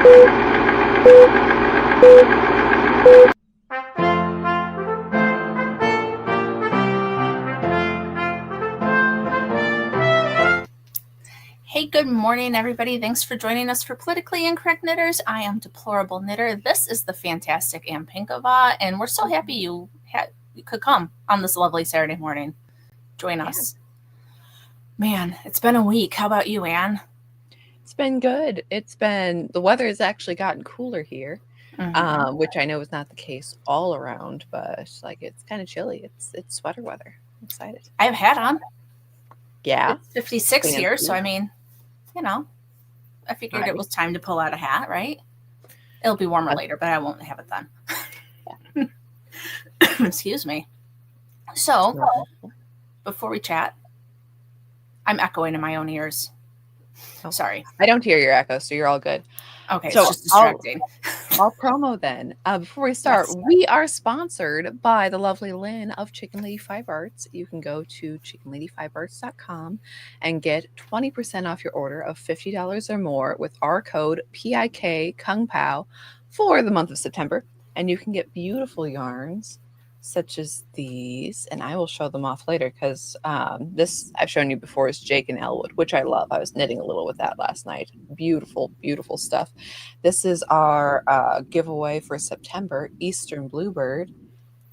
Hey, good morning, everybody. Thanks for joining us for Politically Incorrect Knitters. I am Deplorable Knitter. This is the fantastic Ann Pinkova, and we're so happy you could come on this lovely Saturday morning. Join us. Man, it's been a week. How about you, Ann? It's been good. The weather has actually gotten cooler here, which I know is not the case all around, but it's kind of chilly. It's sweater weather. I'm excited. I have a hat on. Yeah. It's 56 here, so I mean, I figured it was time to pull out a hat, right? It'll be warmer later, but I won't have it then. Excuse me. So, before we chat, I'm echoing in my own ears. Oh, sorry. I don't hear your echo, so you're all good. Okay, so it's just distracting. I'll promo then. Before we start, we are sponsored by the lovely Lynn of Chicken Lady Five Arts. You can go to chickenlady5arts.com and get 20% off your order of $50 or more with our code PIK Kung Pao for the month of September. And you can get beautiful yarns such as these, and I will show them off later because this I've shown you before is Jake and Elwood, which I love. I was knitting a little with that last night. Beautiful, beautiful stuff. This is our giveaway for September, Eastern Bluebird,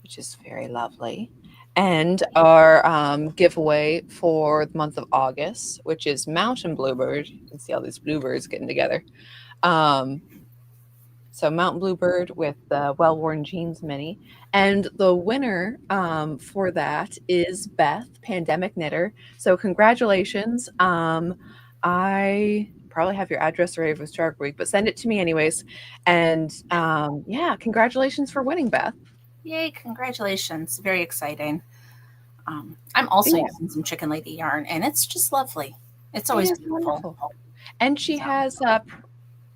which is very lovely. And our giveaway for the month of August, which is Mountain Bluebird. You can see all these bluebirds getting together. So Mountain Bluebird with the Well-Worn Jeans Mini. And the winner for that is Beth, Pandemic Knitter. So congratulations. I probably have your address already for Shark Week, but send it to me anyways. And congratulations for winning, Beth. Yay, congratulations. Very exciting. I'm also using some Chicken Lady yarn, and it's just lovely. It's always beautiful. Wonderful. And she has...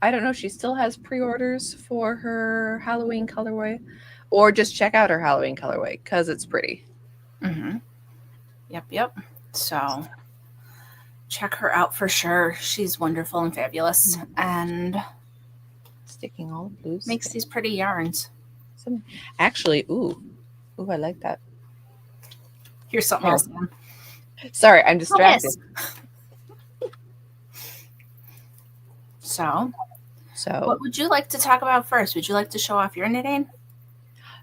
I don't know if she still has pre-orders for her Halloween colorway, or just check out her Halloween colorway because it's pretty. Mm-hmm. Yep. So check her out for sure. She's wonderful and fabulous, and sticking all the blues. Makes these pretty yarns. Actually, ooh, I like that. Here's something else. Sorry, I'm distracted. So, what would you like to talk about first? Would you like to show off your knitting?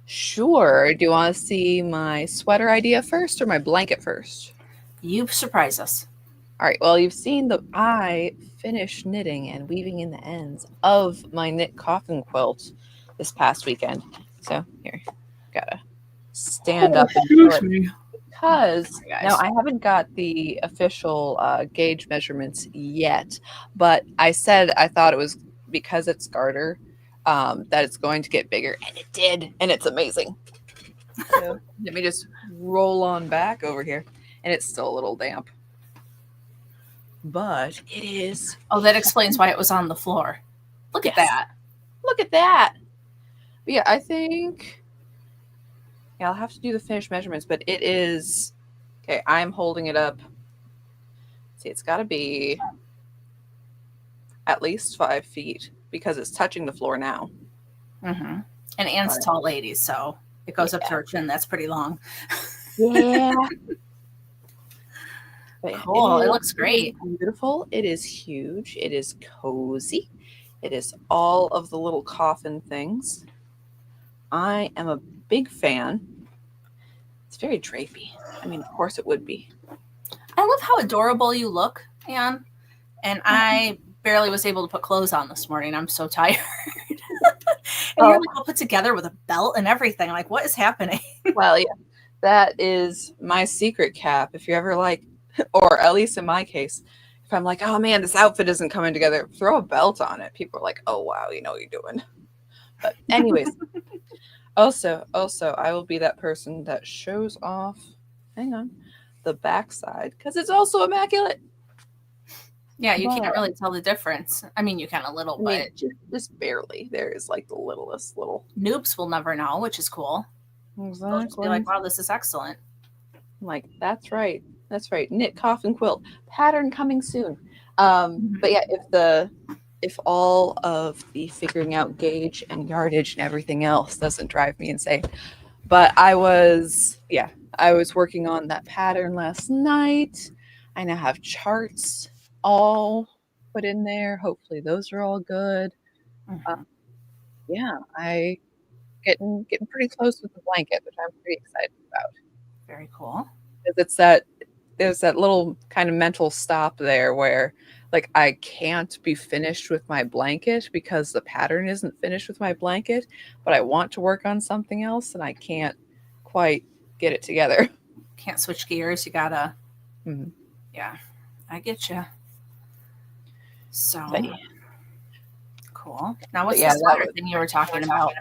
Sure. Do you want to see my sweater idea first or my blanket first? You surprise us. All right. Well, you've seen that I finished knitting and weaving in the ends of my knit coffin quilt this past weekend. So here, gotta stand up and do it. Because now I haven't got the official gauge measurements yet, but I said I thought it was because it's garter that it's going to get bigger, and it did, and it's amazing. So let me just roll on back over here, and it's still a little damp, but it is. Oh, that explains why it was on the floor. Look at that. Look at that. But yeah, I think. Yeah, I'll have to do the finished measurements, but it is... Okay, I'm holding it up. See, it's got to be at least 5 feet because it's touching the floor now. Mm-hmm. And Ann's a tall lady, so it goes up to her chin. That's pretty long. Yeah. Cool. It looks great. Beautiful. It is huge. It is cozy. It is all of the little coffin things. I am a big fan. It's very drapey. I mean, of course it would be. I love how adorable you look, Ann. And I barely was able to put clothes on this morning. I'm so tired. And you're like all put together with a belt and everything. Like, what is happening? Well, yeah, that is my secret cap. If you're ever like, or at least in my case, if I'm like, oh man, this outfit isn't coming together, throw a belt on it. People are like, oh wow, you know what you're doing. But anyways. Also, I will be that person that shows off, the backside, because it's also immaculate. Yeah, you can't really tell the difference. I mean, you can a little, but just barely. There is like the littlest little. Noobs will never know, which is cool. Exactly. They'll just be like, wow, this is excellent. I'm like, that's right. Knit coffin quilt pattern coming soon. But yeah, if the if all of the figuring out gauge and yardage and everything else doesn't drive me insane. But I was working on that pattern last night. I now have charts all put in there. Hopefully those are all good. Mhm. Yeah, I getting pretty close with the blanket, which I'm pretty excited about. Very cool. Because there's that little kind of mental stop there where like I can't be finished with my blanket because the pattern isn't finished with my blanket, but I want to work on something else and I can't quite get it together. Can't switch gears. You gotta. Mhm. Yeah, I get you. So But yeah, cool. Now, what's yeah, the sweater thing you were talking about?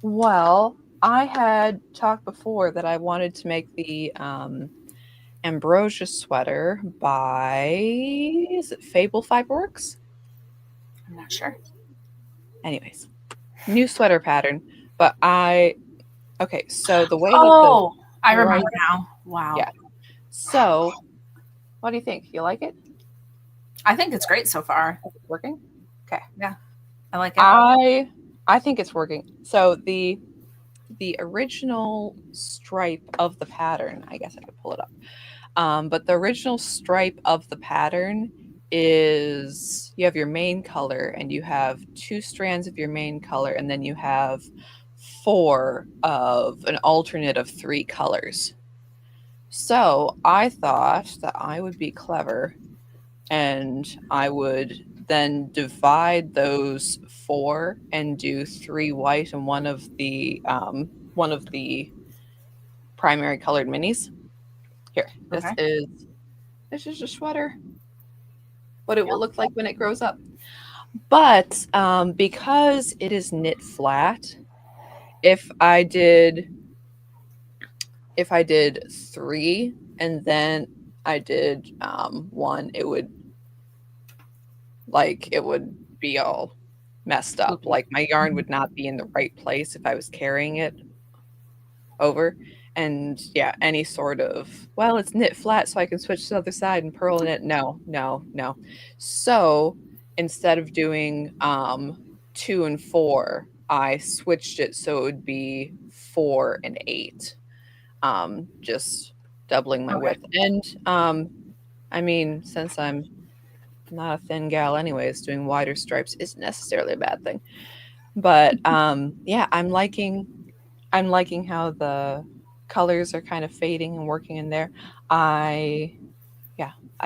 well, I had talked before that I wanted to make the Ambrosia sweater by, is it Fable Fiberworks? I'm not sure. Anyways, new sweater pattern. But okay, so the way that Oh, I Right. remember now. Wow. Yeah. So, what do you think? You like it? I think it's great so far. Is it working? Okay. I like it. I think it's working. So the original stripe of the pattern, I guess I could pull it up. But the original stripe of the pattern is you have your main color and you have 2 strands of your main color and then you have 4 of an alternate of 3 colors. So I thought that I would be clever and I would then divide those 4 and do 3 white and one of the primary colored minis. Here, this Okay. is a sweater. What it will look like when it grows up. But because it is knit flat, if I did 3 and then I did 1, it would be all messed up. Like my yarn would not be in the right place if I was carrying it over. And yeah, any sort of, well, it's knit flat so I can switch to the other side and purl in it. No. So instead of doing 2 and 4, I switched it so it would be 4 and 8. Just doubling my Okay. width. And I mean, since I'm not a thin gal anyways, doing wider stripes isn't necessarily a bad thing. But yeah, I'm liking how the colors are kind of fading and working in there. I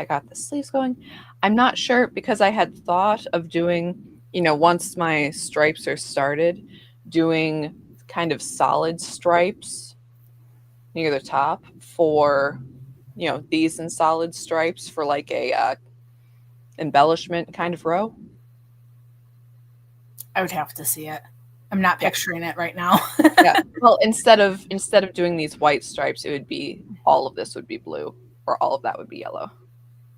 got the sleeves going. I'm not sure because I had thought of doing, once my stripes are started, doing kind of solid stripes near the top for, these in solid stripes for like a embellishment kind of row. I would have to see it. I'm not picturing it right now. Yeah. Well, instead of doing these white stripes, it would be all of this would be blue, or all of that would be yellow.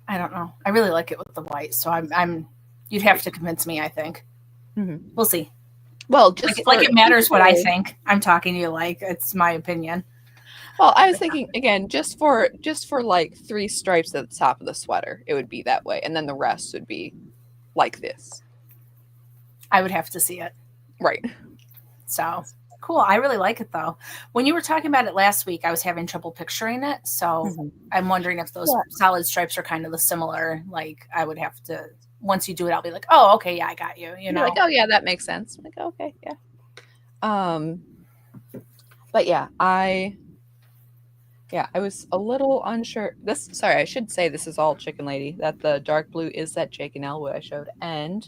I don't know. I really like it with the white, so I'm. You'd have to convince me. I think we'll see. Well, just it matters what I think. I'm talking to you like it's my opinion. Well, I was thinking again, just for like 3 stripes at the top of the sweater, it would be that way, and then the rest would be like this. I would have to see it. Right. So cool. I really like it though. When you were talking about it last week, I was having trouble picturing it. So I'm wondering if those solid stripes are kind of the similar. Like I would have to, once you do it, I'll be like, oh, okay, yeah, I got you. You know, like, oh yeah, that makes sense. I'm like, okay, yeah. But yeah, I was a little unsure. Sorry, I should say this is all Chicken Lady. That the dark blue is that Jake and Elwood I showed, and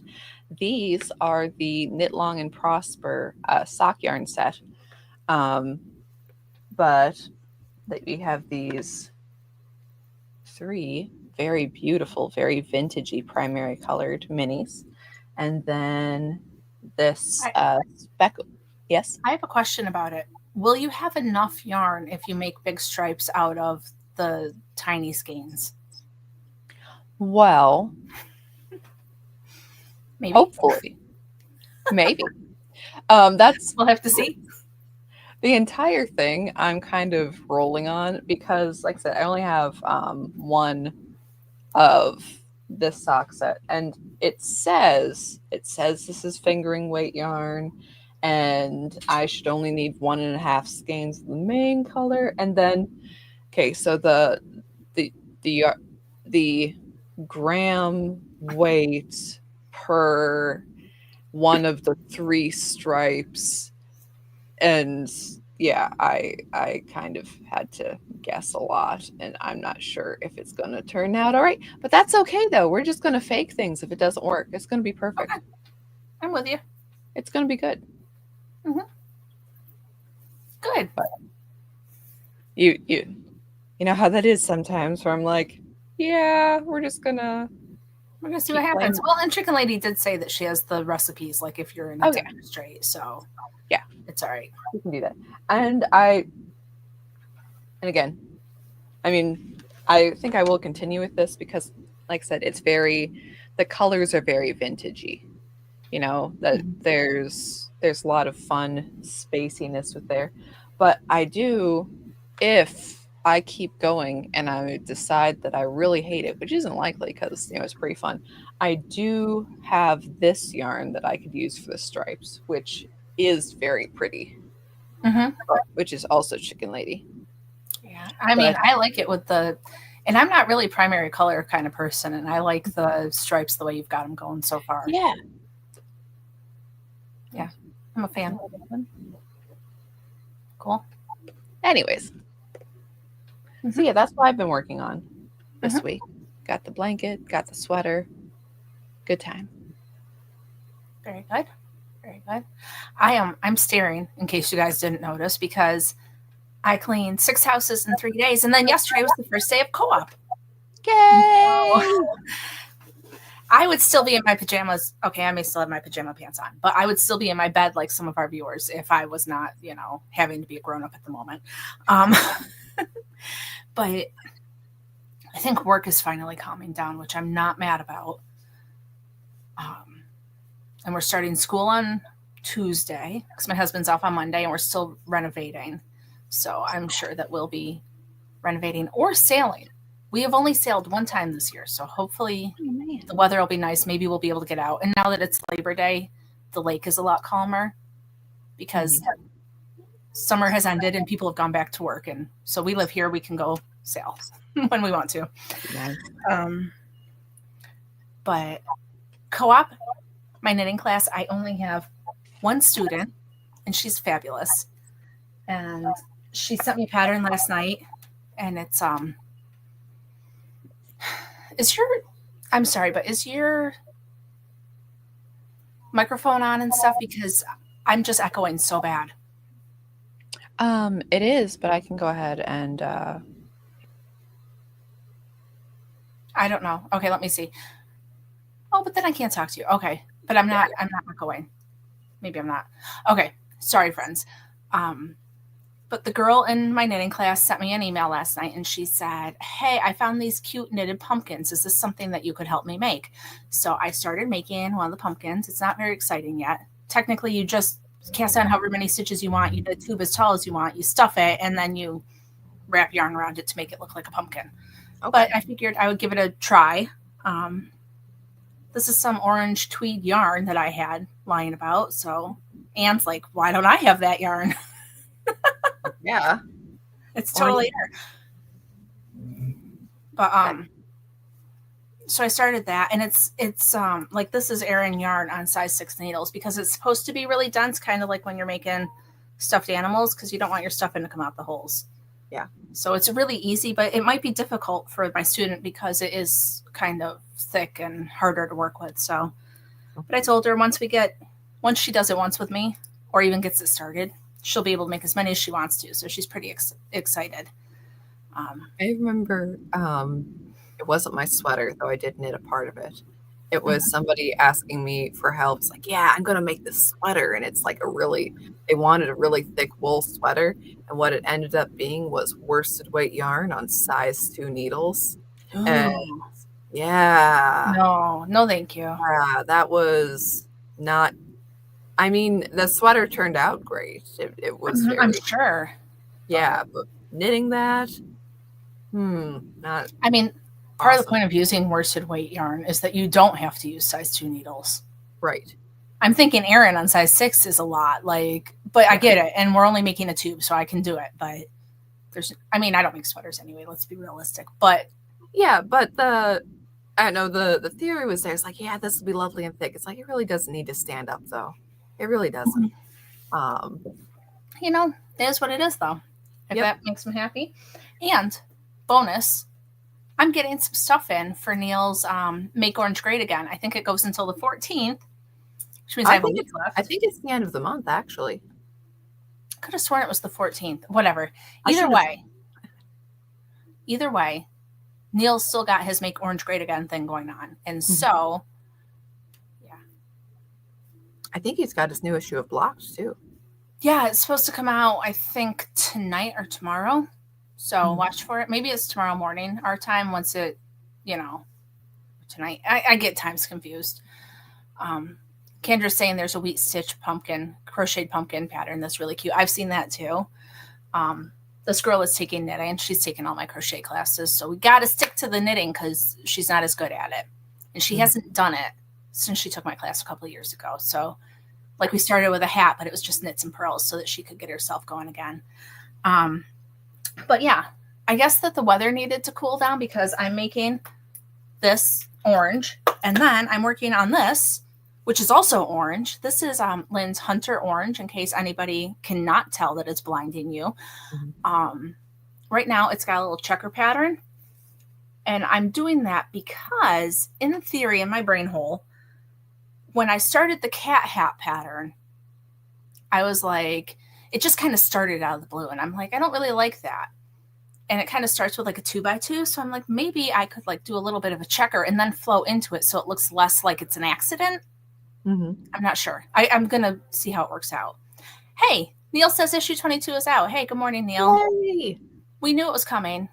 these are the Knit Long and Prosper sock yarn set. But we have these 3 very beautiful, very vintagey primary colored minis, and then this speckle. Yes, I have a question about it. Will you have enough yarn if you make big stripes out of the tiny skeins? Well, maybe. Hopefully. Maybe. That's we'll have to see. The entire thing I'm kind of rolling on because, like I said, I only have 1 of this sock set, and it says this is fingering weight yarn, and I should only need 1.5 skeins of the main color, and then okay, so the gram weight per one of the 3 stripes, and yeah, I kind of had to guess a lot, and I'm not sure if it's going to turn out all right, but that's okay though. We're just going to fake things if it doesn't work. It's going to be perfect. Okay. I'm with you. It's going to be good. Mm-hmm. Good. But you know how that is sometimes, where I'm like, yeah, we're gonna see what happens. Well, and Chicken Lady did say that she has the recipes, like if you're in a straight, so yeah, it's all right. You can do that. And again, I mean, I think I will continue with this because, like I said, the colors are very vintagey. You know, that there's a lot of fun spaciness with there. But I do, if I keep going and I decide that I really hate it, which isn't likely because, you know, it's pretty fun, I do have this yarn that I could use for the stripes, which is very pretty, which is also Chicken Lady. Yeah, I mean, I like it with and I'm not really primary color kind of person, and I like the stripes the way you've got them going so far. Yeah. Yeah, I'm a fan. Cool. Anyways. So yeah, that's what I've been working on this week. Got the blanket, got the sweater. Good time. Very good. Very good. I'm staring, in case you guys didn't notice, because I cleaned 6 houses in 3 days, and then yesterday was the first day of co-op. Yay! I would still be in my pajamas. Okay, I may still have my pajama pants on, but I would still be in my bed like some of our viewers if I was not, you know, having to be a grown-up at the moment. But I think work is finally calming down, which I'm not mad about. And we're starting school on Tuesday because my husband's off on Monday, and we're still renovating. So I'm sure that we'll be renovating or sailing. We have only sailed 1 time this year, so hopefully the weather will be nice. Maybe we'll be able to get out. And now that it's Labor Day, the lake is a lot calmer because summer has ended and people have gone back to work. And so we live here. We can go sail when we want to. Nice. But co-op, my knitting class, I only have 1 student, and she's fabulous. And she sent me a pattern last night, and it's I'm sorry, but is your microphone on and stuff? Because I'm just echoing so bad. It is, but I can go ahead and I don't know. Okay, let me see. Oh, but then I can't talk to you. Okay. But I'm not echoing. Maybe I'm not. Okay. Sorry, friends. But the girl in my knitting class sent me an email last night, and she said, hey, I found these cute knitted pumpkins. Is this something that you could help me make? So I started making one of the pumpkins. It's not very exciting yet. Technically, you just cast on however many stitches you want. You do a tube as tall as you want. You stuff it, and then you wrap yarn around it to make it look like a pumpkin. Okay. But I figured I would give it a try. This is some orange tweed yarn that I had lying about. So Anne's like, why don't I have that yarn? Yeah. It's totally her. But so I started that, and it's like, this is Aran yarn on size 6 needles because it's supposed to be really dense, kind of like when you're making stuffed animals, because you don't want your stuffing to come out the holes. Yeah. So it's really easy, but it might be difficult for my student because it is kind of thick and harder to work with. So, but I told her once she does it once with me, or even gets it started, she'll be able to make as many as she wants to. So she's pretty excited. I remember it wasn't my sweater, though I did knit a part of it. It was somebody asking me for help. It's like, yeah, I'm going to make this sweater. And it's like they wanted a really thick wool sweater. And what it ended up being was worsted weight yarn on size 2 needles. Ooh. And yeah. No, thank you. Yeah, that was not, I mean, the sweater turned out great. It was I'm sure. Yeah, but knitting that, not. I mean, Part of the point of using worsted weight yarn is that you don't have to use size 2 needles. Right. I'm thinking Erin on size 6 is a lot, but I get it. And we're only making a tube, so I can do it. But I don't make sweaters anyway. Let's be realistic. But yeah, but I know the theory was there. It's like, yeah, this will be lovely and thick. It's like, it really doesn't need to stand up though. It really doesn't. It is what it is though. If that makes me happy. And bonus, I'm getting some stuff in for Neil's Make Orange Great Again. I think it goes until the 14th, which means I have a week left. I think it's the end of the month, actually. Could have sworn it was the 14th. Whatever. Either way, Neil's still got his Make Orange Great Again thing going on. And so, yeah. I think he's got his new issue of Blocked, too. Yeah, it's supposed to come out, I think, tonight or tomorrow. So watch for it. Maybe it's tomorrow morning, our time, once it, tonight. I get times confused. Kendra's saying there's a wheat stitch crocheted pumpkin pattern that's really cute. I've seen that too. This girl is taking knitting. She's taking all my crochet classes. So we got to stick to the knitting because she's not as good at it. And she hasn't done it since she took my class a couple of years ago. So we started with a hat, but it was just knits and pearls so that she could get herself going again. But yeah, I guess that the weather needed to cool down because I'm making this orange. And then I'm working on this, which is also orange. This is Lynn's Hunter Orange, in case anybody cannot tell that it's blinding you. Right now, it's got a little checker pattern. And I'm doing that because, in theory, in my brain hole, when I started the cat hat pattern, I was like, it just kind of started out of the blue. And I'm like, I don't really like that. And it kind of starts with a 2x2. So I'm like, maybe I could do a little bit of a checker and then flow into it so it looks less like it's an accident. I'm not sure. I'm going to see how it works out. Hey, Neil says issue 22 is out. Hey, good morning, Neil. Yay. We knew it was coming.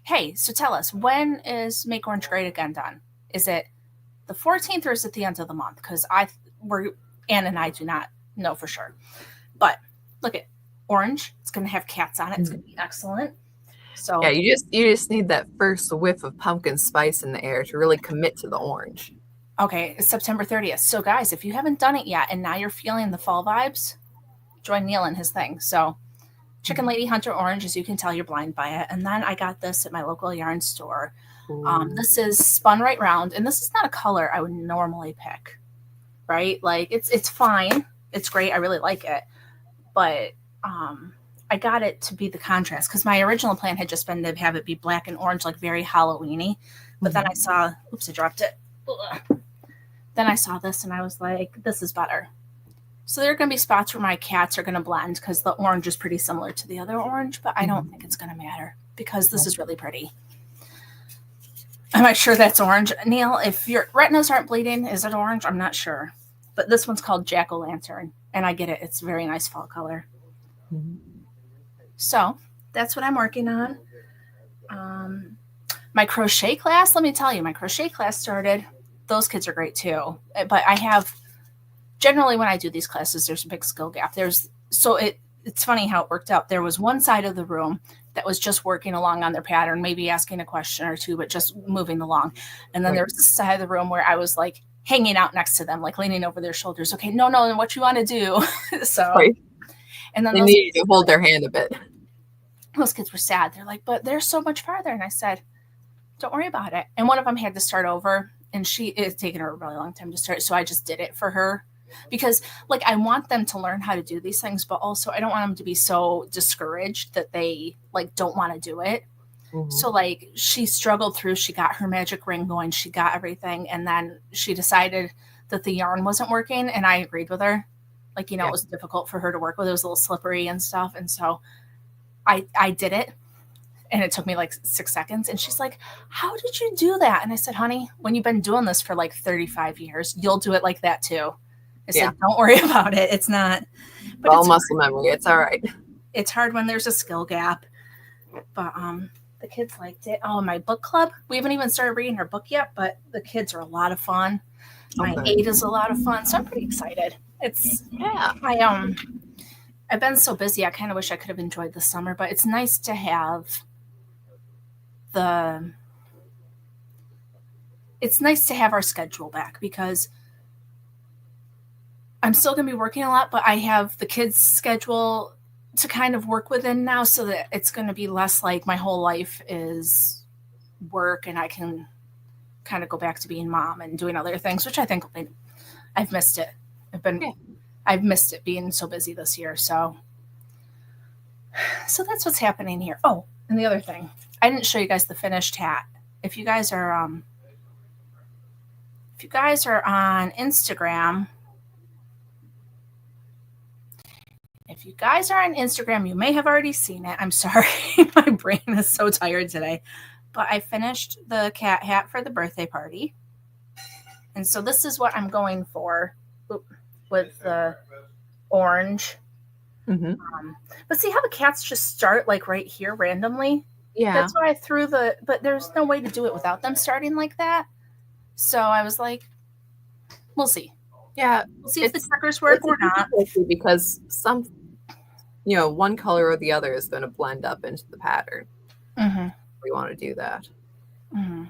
Hey, so tell us, when is Make Orange Great Again done? Is it the 14th or is it the end of the month? Because Ann and I do not know for sure. But look at orange. It's going to have cats on it. It's going to be excellent. So yeah, you just need that first whiff of pumpkin spice in the air to really commit to the orange. Okay, it's September 30th. So guys, if you haven't done it yet and now you're feeling the fall vibes, join Neil in his thing. So Chicken Lady Hunter Orange, as you can tell, you're blind by it. And then I got this at my local yarn store. This is spun right round, and this is not a color I would normally pick, right? It's fine. It's great. I really like it. But I got it to be the contrast because my original plan had just been to have it be black and orange, very Halloween-y. But then I saw, oops, I dropped it. Ugh. Then I saw this and I was like, this is better. So there are going to be spots where my cats are going to blend because the orange is pretty similar to the other orange, but I don't think it's going to matter because this is really pretty. I'm not sure that's orange. Neil, if your retinas aren't bleeding, is it orange? I'm not sure. But this one's called Jack-o'-lantern, and I get it. It's a very nice fall color. So that's what I'm working on. My crochet class, let me tell you, my crochet class started. Those kids are great too. But I have, generally when I do these classes, there's a big skill gap. It's funny how it worked out. There was one side of the room that was just working along on their pattern, maybe asking a question or two, but just moving along. And then there was this side of the room where I was hanging out next to them, leaning over their shoulders. Okay, no, what you want to do? So, and then they needed to hold their hand a bit. Those kids were sad. They're like, but they're so much farther. And I said, don't worry about it. And one of them had to start over, and it's taken her a really long time to start. So I just did it for her because I want them to learn how to do these things, but also I don't want them to be so discouraged that they don't want to do it. So she struggled through, she got her magic ring going, she got everything. And then she decided that the yarn wasn't working. And I agreed with her. It was difficult for her to work with. It was a little slippery and stuff. And so I did it. And it took me 6 seconds. And she's like, how did you do that? And I said, honey, when you've been doing this for 35 years, you'll do it like that too. I said, don't worry about it. It's not. But all muscle memory. It's all right. It's hard when there's a skill gap. But the kids liked it. Oh, my book club. We haven't even started reading her book yet, but the kids are a lot of fun. My aide is a lot of fun. So I'm pretty excited. I've been so busy. I kind of wish I could have enjoyed the summer, but it's nice to have it's nice to have our schedule back because I'm still going to be working a lot, but I have the kids' schedule to kind of work within now, so that it's going to be less like my whole life is work and I can kind of go back to being mom and doing other things, which I think I've missed it. I've missed it being so busy this year. So that's what's happening here. Oh, and the other thing, I didn't show you guys the finished hat. If you guys are on Instagram, you may have already seen it. I'm sorry. My brain is so tired today. But I finished the cat hat for the birthday party. And so this is what I'm going for with the orange. Mm-hmm. But see how the cats just start like right here randomly? Yeah. That's why I threw but there's no way to do it without them starting like that. So I was like, we'll see. Yeah. We'll see if the checkers work or not. Because one color or the other is going to blend up into the pattern. Mm-hmm. We want to do that. Mm-hmm.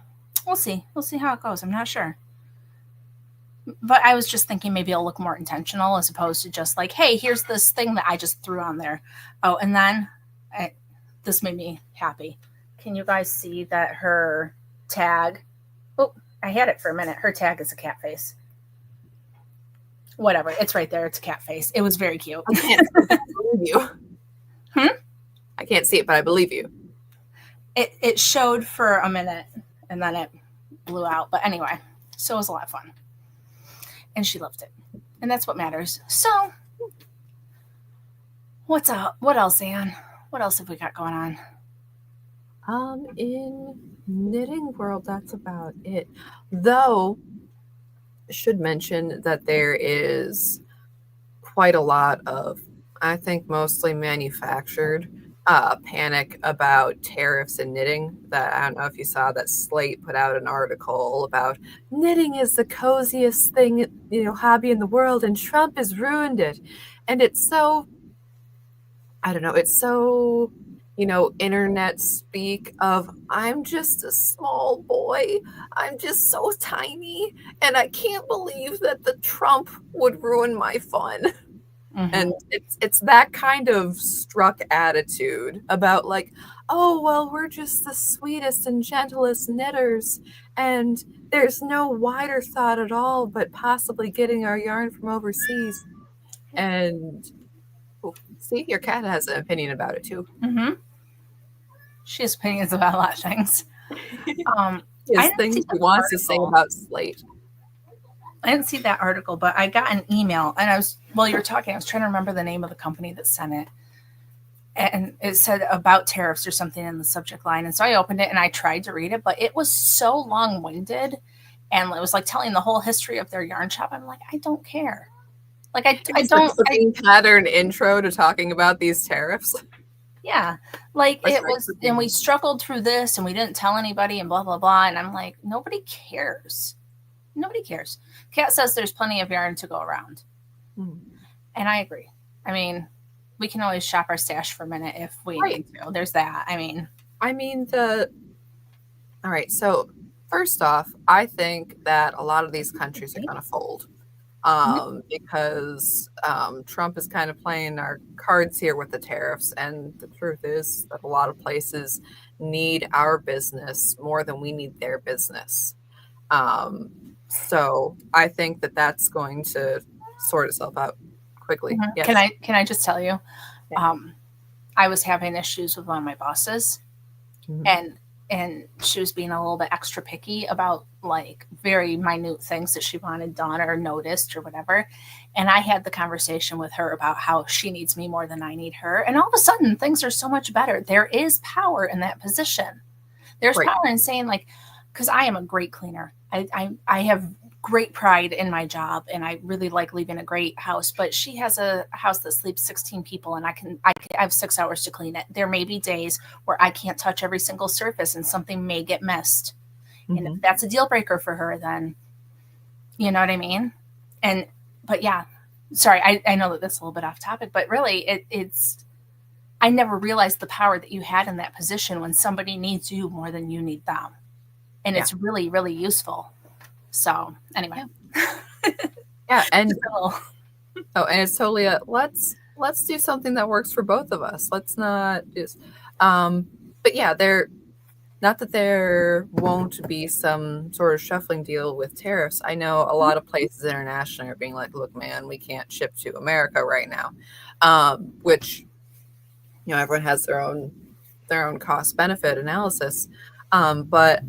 We'll see. We'll see how it goes. I'm not sure. But I was just thinking maybe it'll look more intentional as opposed to just like, hey, here's this thing that I just threw on there. Oh, and then this made me happy. Can you guys see that her tag? Oh, I had it for a minute. Her tag is a cat face. Whatever. It's right there. It's a cat face. It was very cute. I can't see it, but I believe you. I can't see it, but I believe you. It showed for a minute and then it blew out. But anyway, so it was a lot of fun. And she loved it. And that's what matters. So what's up? What else, Anne? What else have we got going on? In knitting world, that's about it. Though, I should mention that there is quite a lot of, I think mostly manufactured, panic about tariffs and knitting. That I don't know if you saw that Slate put out an article about knitting is the coziest thing, hobby in the world, and Trump has ruined it. And it's so, I don't know, it's so, internet speak of, I'm just a small boy. I'm just so tiny. And I can't believe that the Trump would ruin my fun. Mm-hmm. And it's that kind of struck attitude about like, oh, well, we're just the sweetest and gentlest knitters. And there's no wider thought at all, but possibly getting our yarn from overseas. And see, your cat has an opinion about it too. Mm-hmm. She has opinions about a lot of things. Things he wants to say about Slate. I didn't see that article, but I got an email, and while you were talking, I was trying to remember the name of the company that sent it. And it said about tariffs or something in the subject line. And so I opened it and I tried to read it, but it was so long-winded. And it was like telling the whole history of their yarn shop. I'm like, I don't care. Like, I don't. Pattern intro to talking about these tariffs. Yeah. Like it was, and we struggled through this and we didn't tell anybody and blah, blah, blah. And I'm like, nobody cares. Nobody cares. Kat says there's plenty of yarn to go around. Mm. And I agree. I mean, we can always shop our stash for a minute if we need to. There's that. All right. So first off, I think that a lot of these countries are going to fold because Trump is kind of playing our cards here with the tariffs. And the truth is that a lot of places need our business more than we need their business. So I think that that's going to sort itself out quickly. Mm-hmm. Yes. Can I just tell you, I was having issues with one of my bosses, mm-hmm. and she was being a little bit extra picky about like very minute things that she wanted done or noticed or whatever. And I had the conversation with her about how she needs me more than I need her. And all of a sudden things are so much better. There is power in that position. There's power in saying like, because I am a great cleaner. I have great pride in my job and I really like leaving a great house, but she has a house that sleeps 16 people and I have 6 hours to clean it. There may be days where I can't touch every single surface and something may get missed. Mm-hmm. And if that's a deal breaker for her, then you know what I mean? But yeah, sorry, I know that that's a little bit off topic, but really it's, I never realized the power that you had in that position when somebody needs you more than you need them. And it's really, really useful. So anyway, Yeah, and so, and it's totally a let's do something that works for both of us. Let's not just but yeah, not that there won't be some sort of shuffling deal with tariffs. I know a lot of places internationally are being like, look, man, we can't ship to America right now. Which, everyone has their own cost benefit analysis. But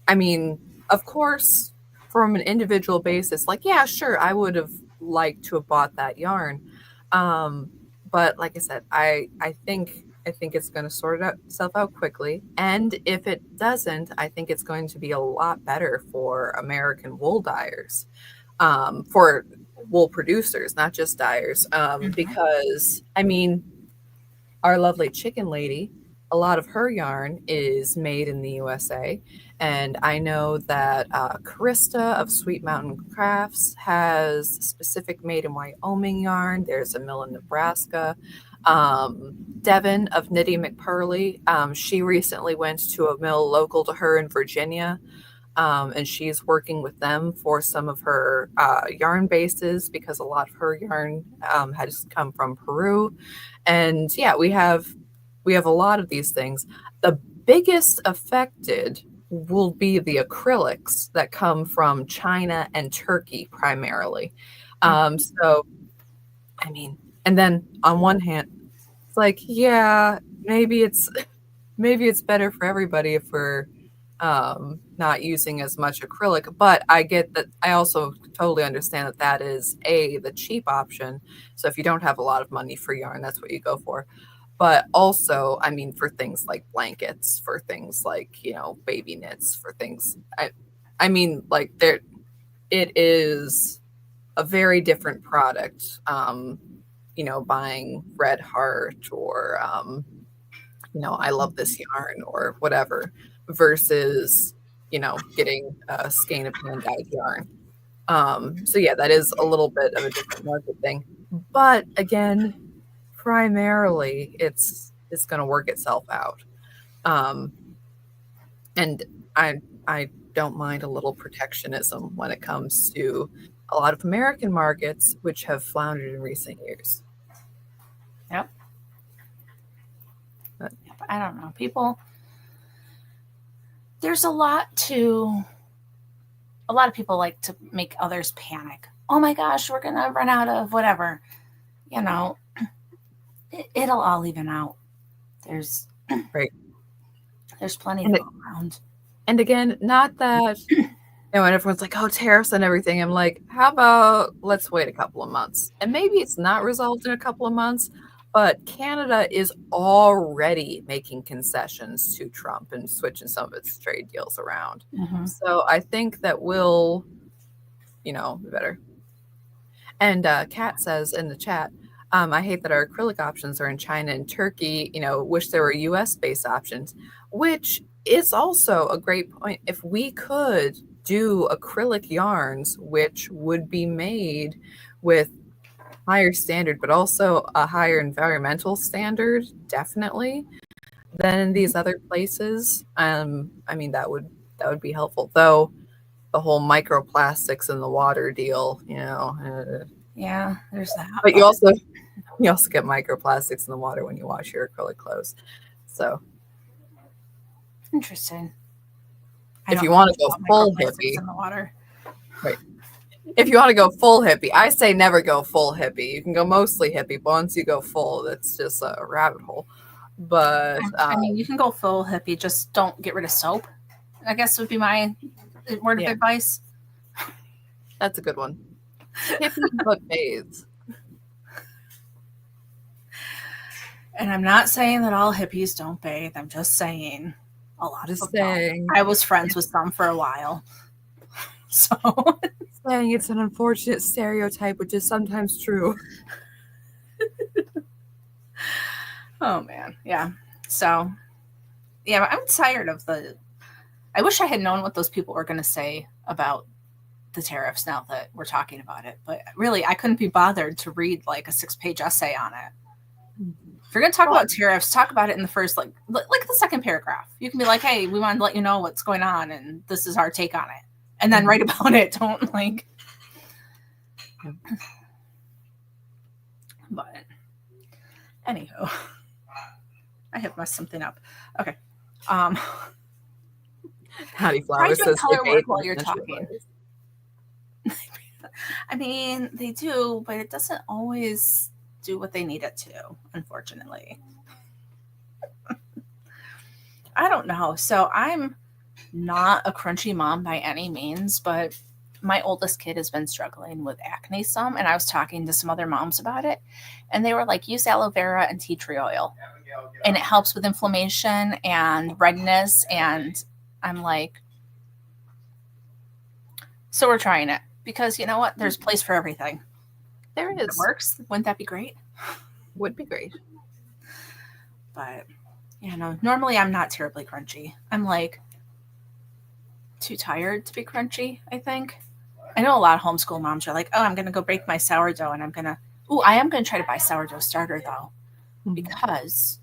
I mean, of course, from an individual basis, like, yeah, sure, I would have liked to have bought that yarn. But like I said, I think it's going to sort itself out quickly. And if it doesn't, I think it's going to be a lot better for American wool dyers, for wool producers, not just dyers. Because, I mean, our lovely chicken lady, a lot of her yarn is made in the USA. And I know that Karista of Sweet Mountain Crafts has specific made in Wyoming yarn. There's a mill in Nebraska. Devin of Knitty McPurley, she recently went to a mill local to her in Virginia. And she's working with them for some of her yarn bases because a lot of her yarn has come from Peru. And yeah, we have a lot of these things. The biggest affected will be the acrylics that come from China and Turkey primarily. So, I mean, and then on one hand, it's like, yeah, maybe it's better for everybody if we're not using as much acrylic. But I get that. I also totally understand that is the cheap option. So if you don't have a lot of money for yarn, that's what you go for. But also, I mean, for things like blankets, for things like, baby knits, for things, I mean, like it is a very different product, buying Red Heart or, I love this yarn or whatever versus, getting a skein of hand-dyed yarn. So yeah, that is a little bit of a different market thing. But again, primarily it's going to work itself out. And I don't mind a little protectionism when it comes to a lot of American markets, which have floundered in recent years. Yep. I don't know. People, there's a lot of people like to make others panic. Oh my gosh, we're going to run out of whatever. It'll all even out. There's right. There's plenty to go around. And again, not that, when everyone's like, oh, tariffs and everything, I'm like, how about let's wait a couple of months? And maybe it's not resolved in a couple of months, but Canada is already making concessions to Trump and switching some of its trade deals around. Mm-hmm. So I think that will, be better. And Kat says in the chat, I hate that our acrylic options are in China and Turkey, wish there were US-based options, which is also a great point. If we could do acrylic yarns, which would be made with higher standard, but also a higher environmental standard, definitely, than these other places, I mean, that would be helpful. Though the whole microplastics in the water deal, yeah, there's that. But you also get microplastics in the water when you wash your acrylic clothes. So interesting. If you want to go full hippie, in the water. Right. If you want to go full hippie, I say never go full hippie. You can go mostly hippie, but once you go full, that's just a rabbit hole. But I mean, you can go full hippie, just don't get rid of soap. I guess would be my word of advice. That's a good one. Hippie but bathes. And I'm not saying that all hippies don't bathe. I'm just saying a lot of them. I was friends with some for a while. So saying it's an unfortunate stereotype, which is sometimes true. Oh man. Yeah. So yeah, I'm tired of I wish I had known what those people were going to say about the tariffs now that we're talking about it. But really, I couldn't be bothered to read like a 6-page essay on it. If you're going to talk about tariffs, talk about it in the first, like the second paragraph. You can be like, hey, we want to let you know what's going on, and this is our take on it. and then write about it. Don't like. But anywho, I have messed something up. Okay. Hattie Try Flowers doing says color they work bake while with you're essential talking. oils. I mean, they do, but it doesn't always do what they need it to, unfortunately. I don't know. So I'm not a crunchy mom by any means, but my oldest kid has been struggling with acne some, and I was talking to some other moms about it, and they were like, use aloe vera and tea tree oil, and it helps with inflammation and redness. And I'm like, so we're trying it because you know what? There's a place for everything. There If it is. works. Wouldn't that be great? Would be great. But normally I'm not terribly crunchy. I'm like too tired to be crunchy, I think. I know a lot of homeschool moms are like, oh, I'm going to go bake my sourdough and I am going to try to buy sourdough starter though, because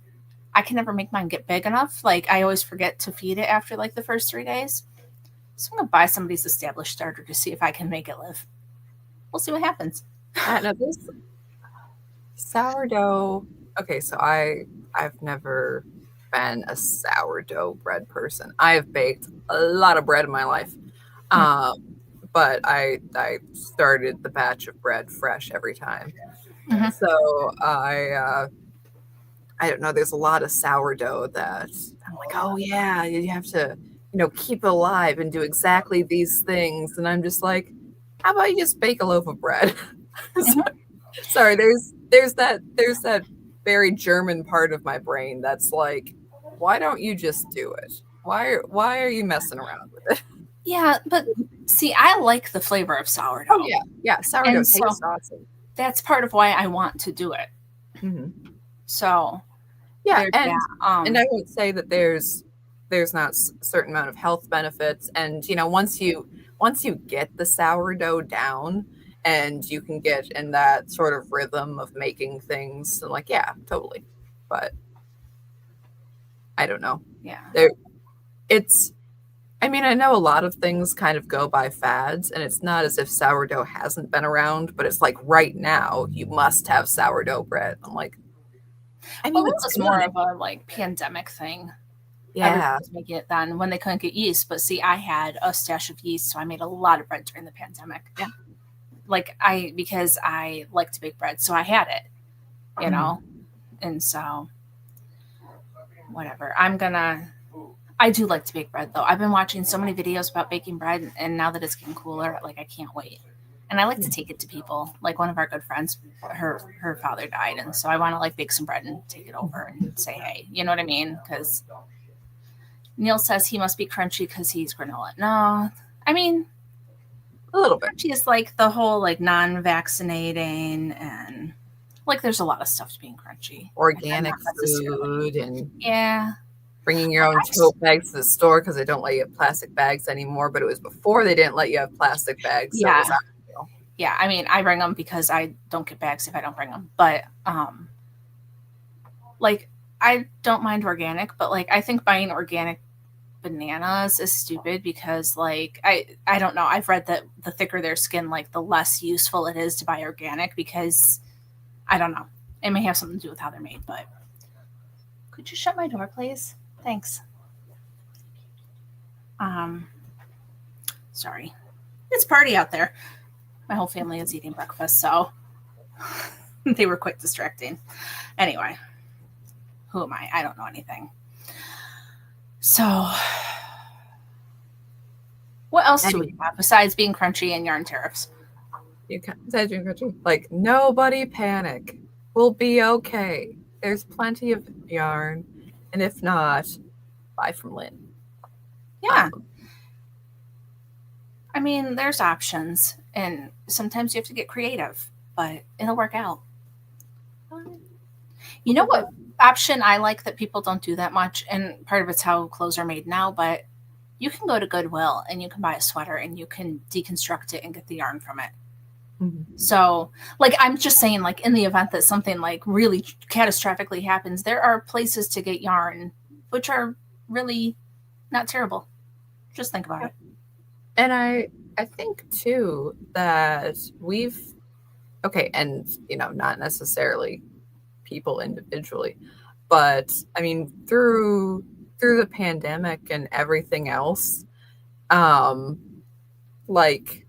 I can never make mine get big enough. Like I always forget to feed it after like the first 3 days. So I'm going to buy somebody's established starter to see if I can make it live. We'll see what happens. No, this sourdough. Okay, so I've never been a sourdough bread person. I have baked a lot of bread in my life, but I started the batch of bread fresh every time. Mhm. So I don't know. There's a lot of sourdough that I'm like, oh yeah, you have to keep it alive and do exactly these things, and I'm just like, how about you just bake a loaf of bread? Sorry, there's that very German part of my brain that's like, why don't you just do it? Why are you messing around with it? Yeah, but see, I like the flavor of sourdough. Oh yeah, sourdough And tastes awesome. That's part of why I want to do it. Mm-hmm. So yeah, and I would say that there's not a certain amount of health benefits, and once you get the sourdough down and you can get in that sort of rhythm of making things, and like, yeah, totally. But I don't know. Yeah. I mean, I know a lot of things kind of go by fads, and it's not as if sourdough hasn't been around, but it's like right now you must have sourdough bread. I'm like, I mean, Well, it it's was good. more of a like pandemic thing. Yeah. Everybody was making it then when they couldn't get yeast. But see, I had a stash of yeast, so I made a lot of bread during the pandemic. Yeah. Like because I like to bake bread, so I had it, and so whatever. I do like to bake bread though. I've been watching so many videos about baking bread, and now that it's getting cooler, like I can't wait. And I like to take it to people. Like one of our good friends, her father died, and so I want to like bake some bread and take it over and say, hey, you know what I mean? Because Neil says he must be crunchy because he's granola. No, I mean a little bit. Crunchy is like the whole like non-vaccinating, and like there's a lot of stuff to being crunchy. Organic food and yeah. Bringing your own tote bags to the store because they don't let you have plastic bags anymore. But it was before they didn't let you have plastic bags. So Yeah. Yeah. I mean, I bring them because I don't get bags if I don't bring them. But like I don't mind organic, but like I think buying organic bananas is stupid because like I don't know. I've read that the thicker their skin, like the less useful it is to buy organic because I don't know. It may have something to do with how they're made, but could you shut my door, please? Thanks. Sorry. It's party out there. My whole family is eating breakfast, so they were quite distracting. Anyway, who am I? I don't know anything. So, what else do we have besides being crunchy and yarn tariffs? Besides being crunchy, like nobody panic. We'll be okay. There's plenty of yarn, and if not, buy from Lynn. Yeah. I mean, there's options, and sometimes you have to get creative, but it'll work out. You know what option I like that people don't do that much, and part of it's how clothes are made now, but you can go to Goodwill and you can buy a sweater and you can deconstruct it and get the yarn from it. Mm-hmm. So, like, I'm just saying, like, in the event that something like really catastrophically happens, there are places to get yarn which are really not terrible. Just think about it. And I think too that and not necessarily people individually, but I mean through the pandemic and everything else, like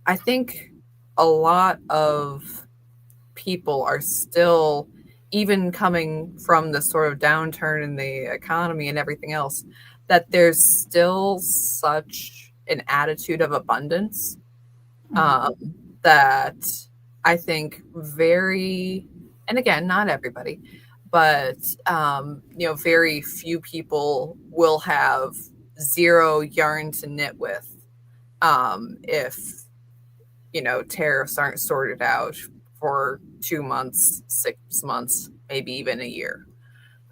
I think a lot of people are still, even coming from the sort of downturn in the economy and everything else, that there's still such an attitude of abundance, that I think and again, not everybody, but very few people will have zero yarn to knit with, if tariffs aren't sorted out for 2 months, 6 months, maybe even a year.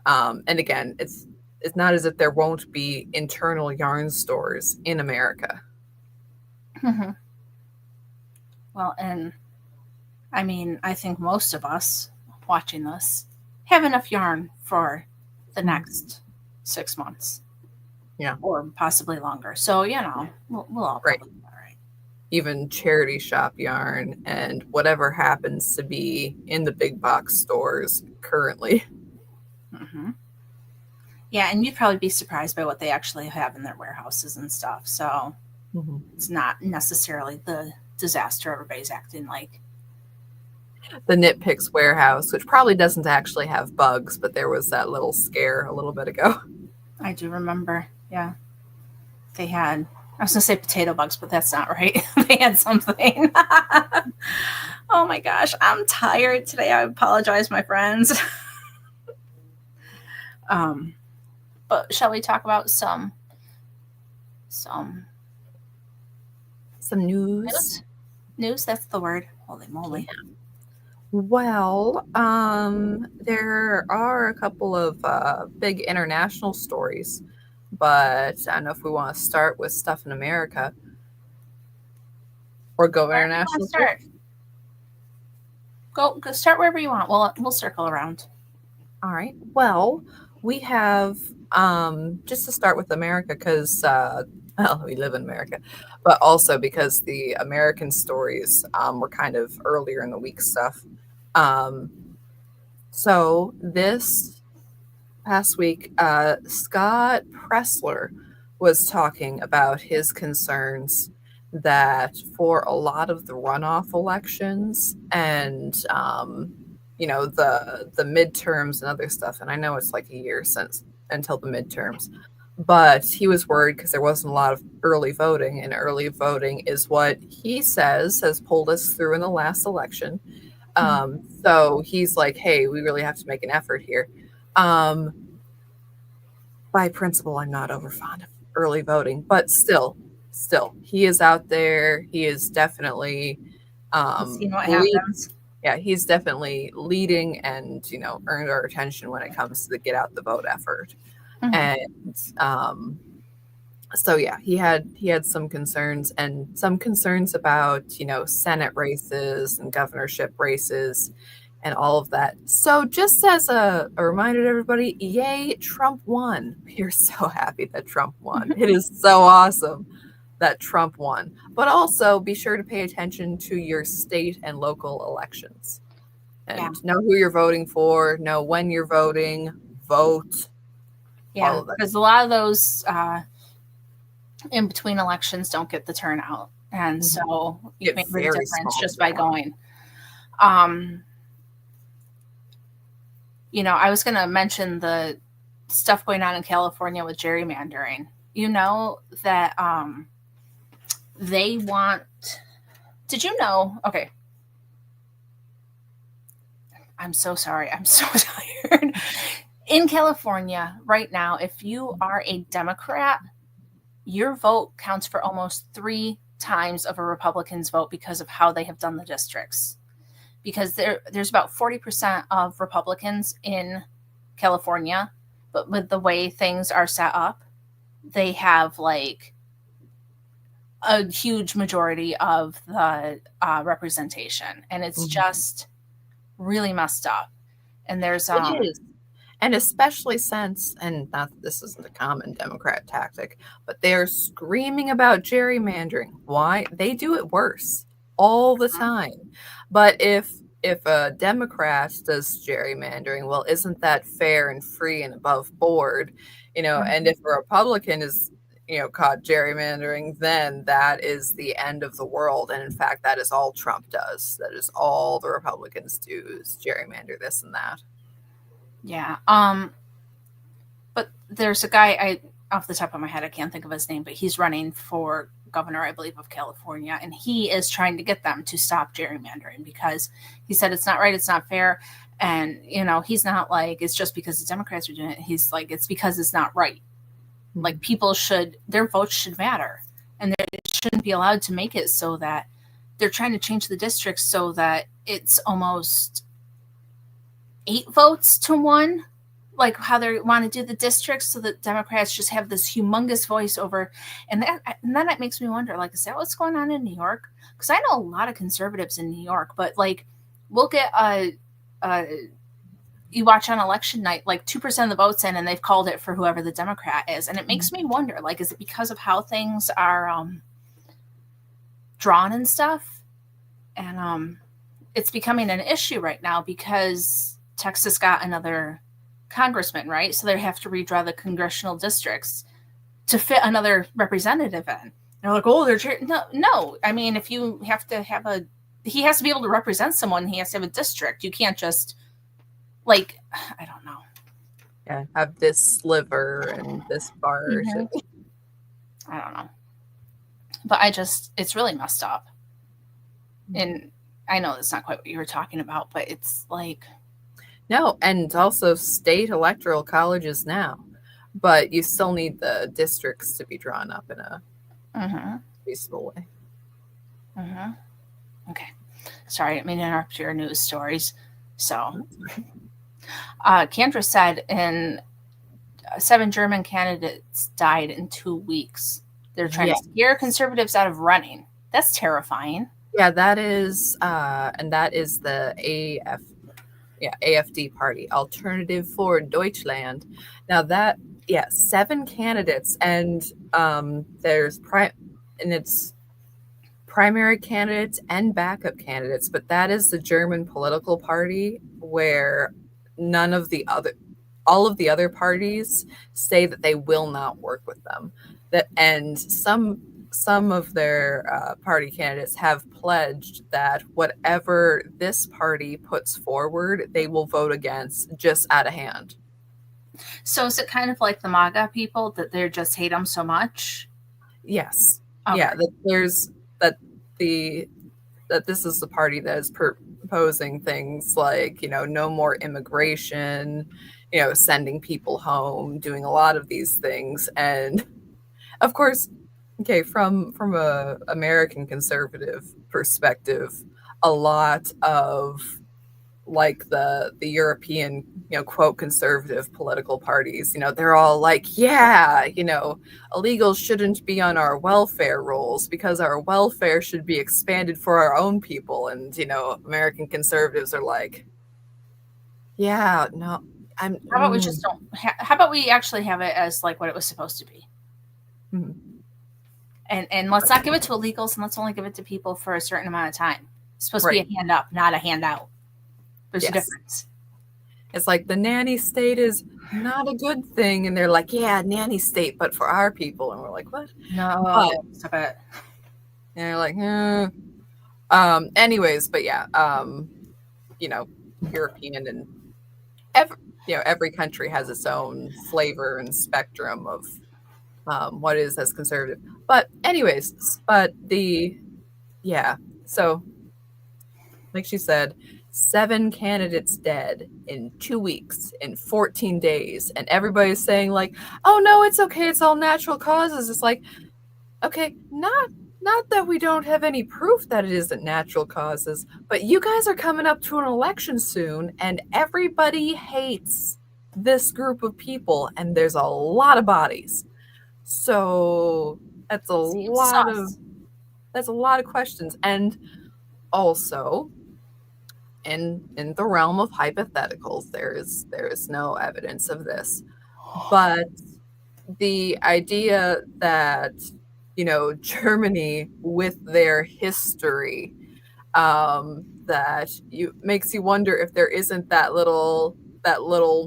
And again, it's not as if there won't be internal yarn stores in America. Well, and I mean, I think most of us watching this have enough yarn for the next 6 months. Yeah. Or possibly longer. So, we'll all Right. probably be all right. Even charity shop yarn and whatever happens to be in the big box stores currently. Yeah, and you'd probably be surprised by what they actually have in their warehouses and stuff. So it's not necessarily the disaster everybody's acting like. The Knit Picks warehouse, which probably doesn't actually have bugs, but there was that little scare a little bit ago. I do remember. Yeah. They had, I was going to say potato bugs, but that's not right. They had something. Oh my gosh. I'm tired today. I apologize, my friends. But shall we talk about some news? News, that's the word. Holy moly. Yeah. Well, there are a couple of big international stories, but I don't know if we want to start with stuff in America or go international. Go start wherever you want. We'll circle around. All right. Well, we have just to start with America because we live in America, but also because the American stories were kind of earlier in the week stuff. So this past week, Scott Presler was talking about his concerns that for a lot of the runoff elections and the midterms and other stuff, and I know it's like a year since until the midterms, but he was worried because there wasn't a lot of early voting, and early voting is what he says has pulled us through in the last election. So he's like, hey, we really have to make an effort here. By principle, I'm not over fond of early voting, but still, he is out there. He is definitely seeing what happens. Yeah, he's definitely leading and earned our attention when it comes to the get out the vote effort. And so yeah, he had some concerns about Senate races and governorship races and all of that. So just as a reminder to everybody, yay, Trump won. We're so happy that Trump won. It is so awesome that Trump won. But also be sure to pay attention to your state and local elections. And know who you're voting for, know when you're voting, vote. Yeah, because a lot of those in between elections don't get the turnout. And so you make a big difference just by going. I was going to mention the stuff going on in California with gerrymandering. You know that they want, did you know? Okay. I'm so sorry. I'm so tired. In California right now, if you are a Democrat, your vote counts for almost 3 times of a Republican's vote because of how they have done the districts. Because there's about 40% of Republicans in California, but with the way things are set up, they have like a huge majority of the representation, and it's just really messed up. And there's And especially since, and not that this isn't a common Democrat tactic, but they're screaming about gerrymandering. Why? They do it worse all the time. But if a Democrat does gerrymandering, well, isn't that fair and free and above board? And if a Republican is caught gerrymandering, then that is the end of the world. And in fact, that is all Trump does. That is all the Republicans do, is gerrymander this and that. Yeah. But there's a guy, off the top of my head, I can't think of his name, but he's running for governor, I believe, of California, and he is trying to get them to stop gerrymandering because he said it's not right, it's not fair. And, he's not like, it's just because the Democrats are doing it. He's like, it's because it's not right. Like, their votes should matter. And they shouldn't be allowed to make it so that they're trying to change the districts so that it's almost 8 votes to 1, like how they want to do the districts, so that Democrats just have this humongous voice over. And then it makes me wonder, like, is that what's going on in New York? Because I know a lot of conservatives in New York, but like, we'll get you watch on election night, like 2% of the votes in, and they've called it for whoever the Democrat is. And it makes me wonder, like, is it because of how things are drawn and stuff? And it's becoming an issue right now because Texas got another congressman, right? So they have to redraw the congressional districts to fit another representative in. They're like, oh, no. I mean, if you have to have he has to be able to represent someone. He has to have a district. You can't just, like, I don't know. Yeah, have this sliver and this part. I don't know. But it's really messed up. And I know that's not quite what you were talking about, but it's like... No, and also state electoral colleges now. But you still need the districts to be drawn up in a reasonable way. Okay. Sorry, I didn't mean to interrupt your news stories. So, Kendra said 7 German candidates died in 2 weeks. They're trying to scare conservatives out of running. That's terrifying. Yeah, that is, and that is the AfD party, Alternative for Deutschland. Now 7 candidates, and it's primary candidates and backup candidates, but that is the German political party where all of the other parties say that they will not work with them. And some of their party candidates have pledged that whatever this party puts forward, they will vote against just out of hand. So is it kind of like the MAGA people, that they just hate them so much? Yes. Okay. Yeah. That this is the party that is proposing things like, no more immigration, sending people home, doing a lot of these things. And of course, okay, from a American conservative perspective, a lot of like the European, quote, conservative political parties, they're all like, illegals shouldn't be on our welfare rolls because our welfare should be expanded for our own people. And, American conservatives are like, yeah, no, how about we just don't, how about we actually have it as like what it was supposed to be? Mm-hmm. And let's not give it to illegals, and let's only give it to people for a certain amount of time. It's supposed to be a hand up, not a handout. There's a difference. It's like the nanny state is not a good thing. And they're like, yeah, nanny state, but for our people. And we're like, what? No, stop it. And they're like, anyways, but yeah, European and every country has its own flavor and spectrum of what is as conservative. But anyways, so like she said, 7 candidates dead in 2 weeks, in 14 days. And everybody's saying like, oh no, it's okay. It's all natural causes. It's like, okay, not that we don't have any proof that it isn't natural causes, but you guys are coming up to an election soon and everybody hates this group of people. And there's a lot of bodies. So that's a lot of questions. And also, in the realm of hypotheticals. There is no evidence of this, but the idea that, you know, Germany with their history, that you makes you wonder if there isn't that little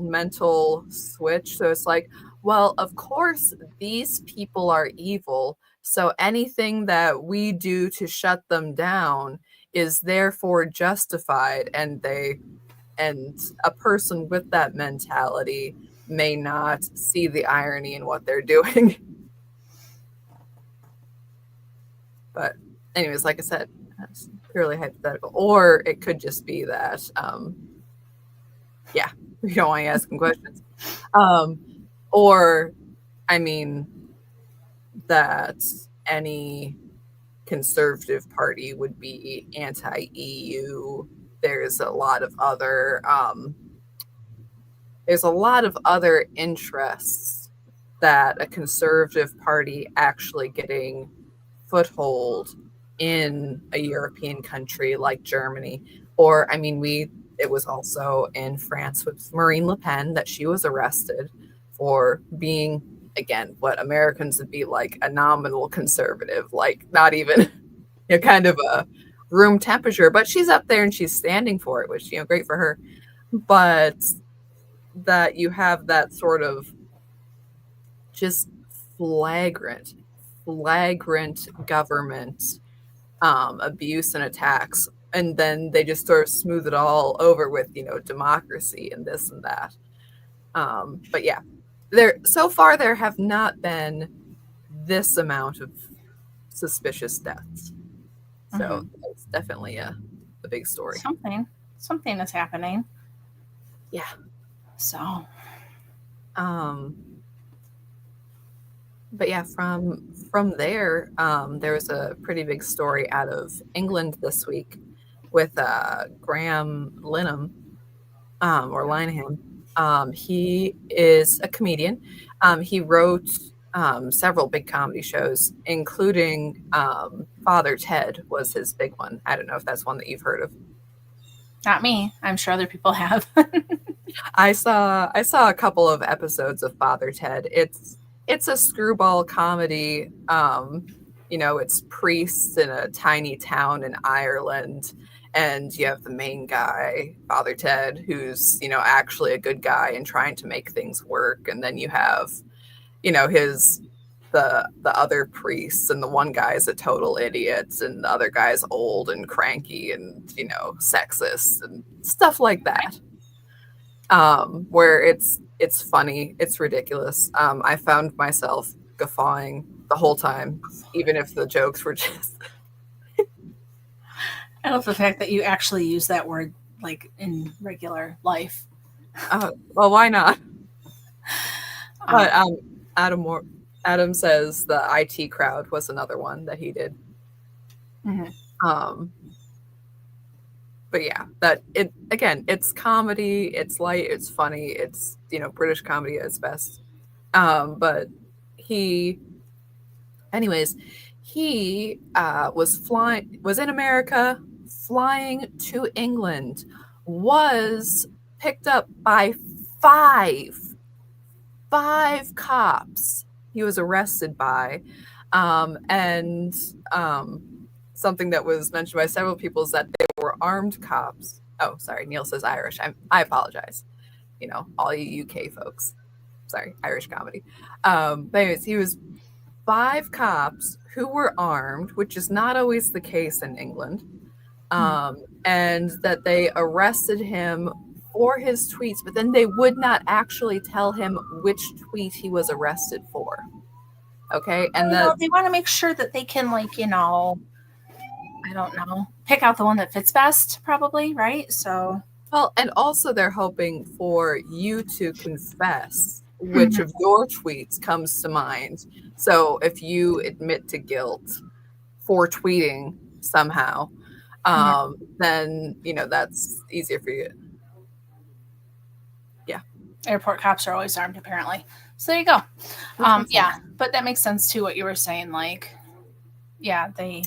mental switch. So it's like, well, of course these people are evil, so anything that we do to shut them down is therefore justified, and a person with that mentality may not see the irony in what they're doing. But anyways, like I said, that's purely hypothetical. Or it could just be that, yeah, we don't want you asking questions. Or, I mean, that any conservative party would be anti-EU. There's a lot of other interests that a conservative party actually getting foothold in a European country like Germany. Or, I mean, it was also in France with Marine Le Pen that she was arrested for being, again, what Americans would be like a nominal conservative, like not even, you know, kind of a room temperature, but she's up there and she's standing for it, which, you know, great for her. But that you have that sort of just flagrant government abuse and attacks, and then they just sort of smooth it all over with, you know, democracy and this and that. But yeah, so far there have not been this amount of suspicious deaths, so it's definitely a big story. Something is happening. Yeah. So but yeah, from there, there was a pretty big story out of England this week with Graham Linehan, or Linehan. He is a comedian. He wrote several big comedy shows, including Father Ted was his big one. I don't know if that's one that you've heard of. Not me. I'm sure other people have. I saw a couple of episodes of Father Ted. It's a screwball comedy. You know, it's priests in a tiny town in Ireland, and you have the main guy, Father Ted, who's, you know, actually a good guy and trying to make things work. And then you have, you know, the other priests, and the one guy's a total idiot, and the other guy's old and cranky and, you know, sexist and stuff like that. Where it's funny, it's ridiculous. I found myself guffawing the whole time, even if the jokes were just. I love the fact that you actually use that word like in regular life. Well, why not? But Adam says the IT Crowd was another one that he did. But yeah, it's comedy, it's light, it's funny, it's, you know, British comedy at its best. But he was in America, flying to England, was picked up by five cops he was arrested by. Something that was mentioned by several people is that they were armed cops. Oh, sorry, Neil says Irish. I apologize. You know, all you UK folks. Sorry, Irish comedy. But anyways, he was 5 cops who were armed, which is not always the case in England. And that they arrested him for his tweets, but then they would not actually tell him which tweet he was arrested for. Okay, and they want to make sure that they can, like, you know, I don't know, pick out the one that fits best, probably, right? So, well, and also they're hoping for you to confess which of your tweets comes to mind. So if you admit to guilt for tweeting somehow, then, you know, that's easier for you. Yeah. Airport cops are always armed, apparently. So there you go. Yeah, but that makes sense too, what you were saying. Like, yeah, they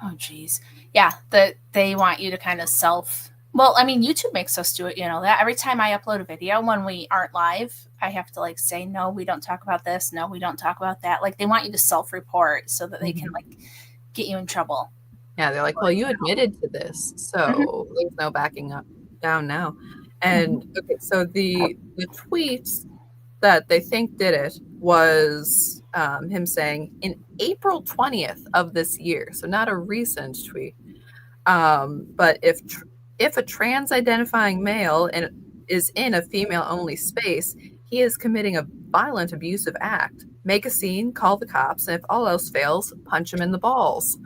Oh, geez. Yeah, that they want you to kind of well, I mean, YouTube makes us do it, that every time I upload a video when we aren't live, I have to like say, no, we don't talk about this. No, we don't talk about that. Like they want you to self-report so that they can like get you in trouble. Yeah, they're like, well, you admitted to this, so there's no backing up down now. And okay, so the tweets that they think did it was him saying in April 20th of this year, so not a recent tweet. But if a trans identifying male is in a female only space, he is committing a violent abusive act. Make a scene, call the cops, and if all else fails, punch him in the balls.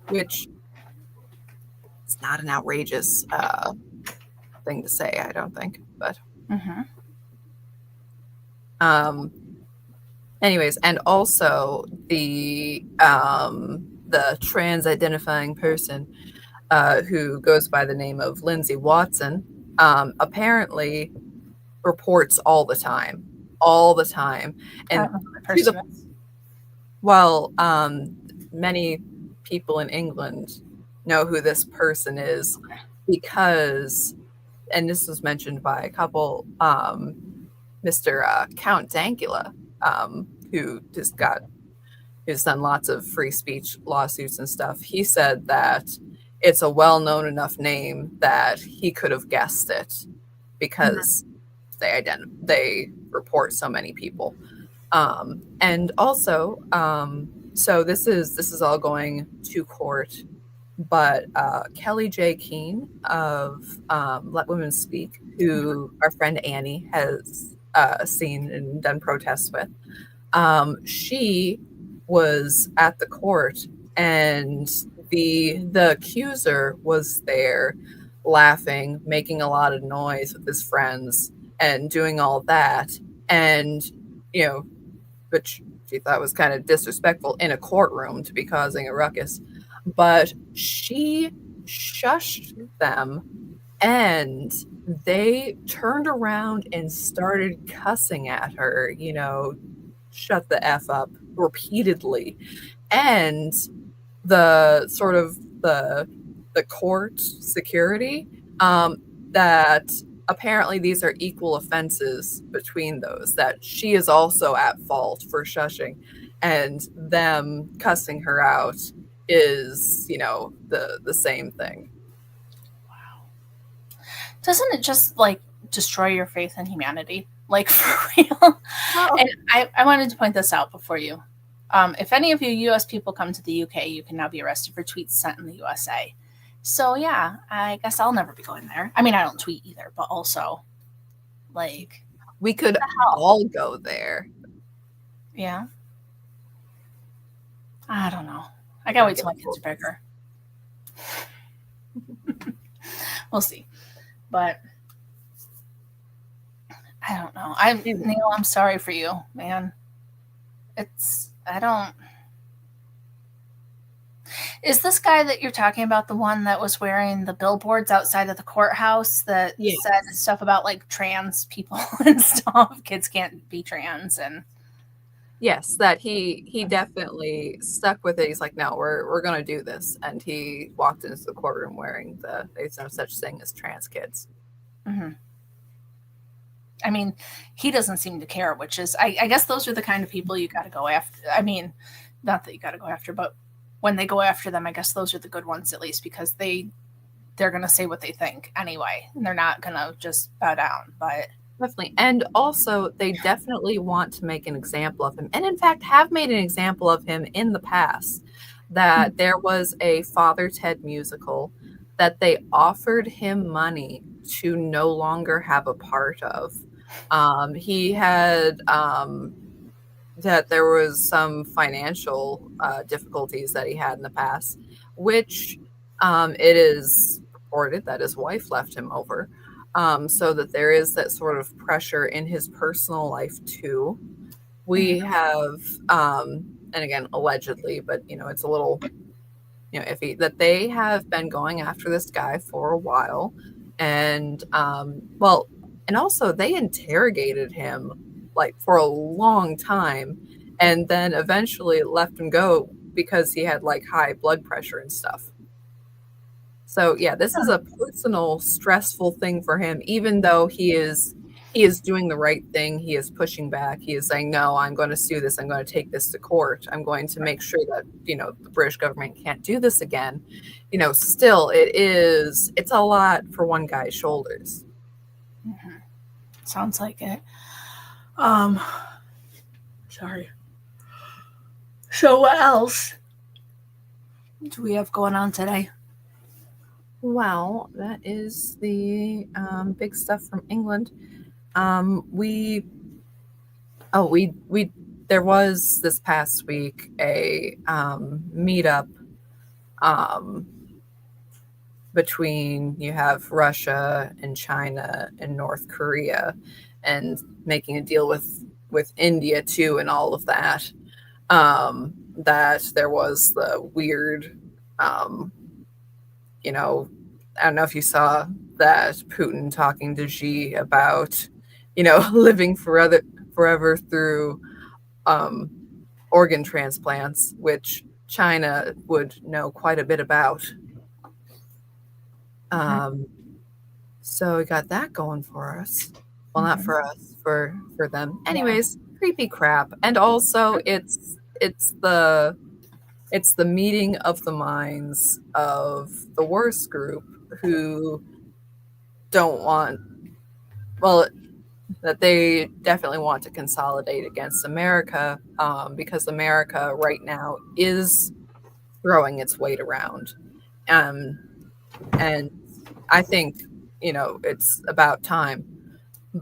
Which is not an outrageous thing to say, I don't think. But anyways, and also the trans identifying person who goes by the name of Lindsay Watson apparently reports all the time. And many people in England know who this person is because, and this was mentioned by a couple, Mr. Count Dankula, who's done lots of free speech lawsuits and stuff. He said that it's a well-known enough name that he could have guessed it because they report so many people. And also, so this is all going to court, but Kelly J. Keene of Let Women Speak, who our friend Annie has seen and done protests with, she was at the court, and the accuser was there laughing, making a lot of noise with his friends and doing all that, and which she thought was kind of disrespectful in a courtroom to be causing a ruckus, but she shushed them and they turned around and started cussing at her, shut the F up repeatedly. And the sort of the court security, that apparently these are equal offenses between those, that she is also at fault for shushing, and them cussing her out is, the same thing. Wow. Doesn't it just like destroy your faith in humanity? Like for real? Oh. And I wanted to point this out before you. If any of you U.S. people come to the UK, you can now be arrested for tweets sent in the USA. So yeah, I guess I'll never be going there. I mean, I don't tweet either, but also, like, we could all go there. Yeah. I don't know. I gotta wait till my kids are bigger. We'll see. But I don't know. Neil, I'm sorry for you, man. Is this guy that you're talking about the one that was wearing the billboards outside of the courthouse that said stuff about like trans people and stuff? Kids can't be trans. And yes, that he definitely stuck with it. He's like, no, we're going to do this. And he walked into the courtroom wearing there's no such thing as trans kids. Mm-hmm. I mean, he doesn't seem to care, which is, I guess those are the kind of people you got to go after. I mean, not that you got to go after, but when they go after them, I guess those are the good ones, at least, because they're going to say what they think anyway. And they're not going to just bow down. But definitely. And also, they definitely want to make an example of him. And in fact, have made an example of him in the past. That there was a Father Ted musical that they offered him money to no longer have a part of. He had that there was some financial difficulties that he had in the past, which it is reported that his wife left him over, so that there is that sort of pressure in his personal life too. We have, and again, allegedly, but it's a little iffy, that they have been going after this guy for a while, and and also they interrogated him like for a long time, and then eventually let him go because he had like high blood pressure and stuff. So yeah, this is a personal stressful thing for him, even though he is doing the right thing. He is pushing back. He is saying, no, I'm going to sue this. I'm going to take this to court. I'm going to make sure that, the British government can't do this again. Still it's a lot for one guy's shoulders. Mm-hmm. Sounds like it. Sorry. So what else do we have going on today? Well, that is the big stuff from England. There was this past week a meetup between, you have Russia and China and North Korea, and making a deal with India too, and all of that. That there was the weird, I don't know if you saw that Putin talking to Xi about, living forever through organ transplants, which China would know quite a bit about. So we got that going for us. Well, not for us, for them. Anyways, creepy crap. And also it's the meeting of the minds of the worst group who don't want, that they definitely want to consolidate against America, because America right now is throwing its weight around. And I think, it's about time.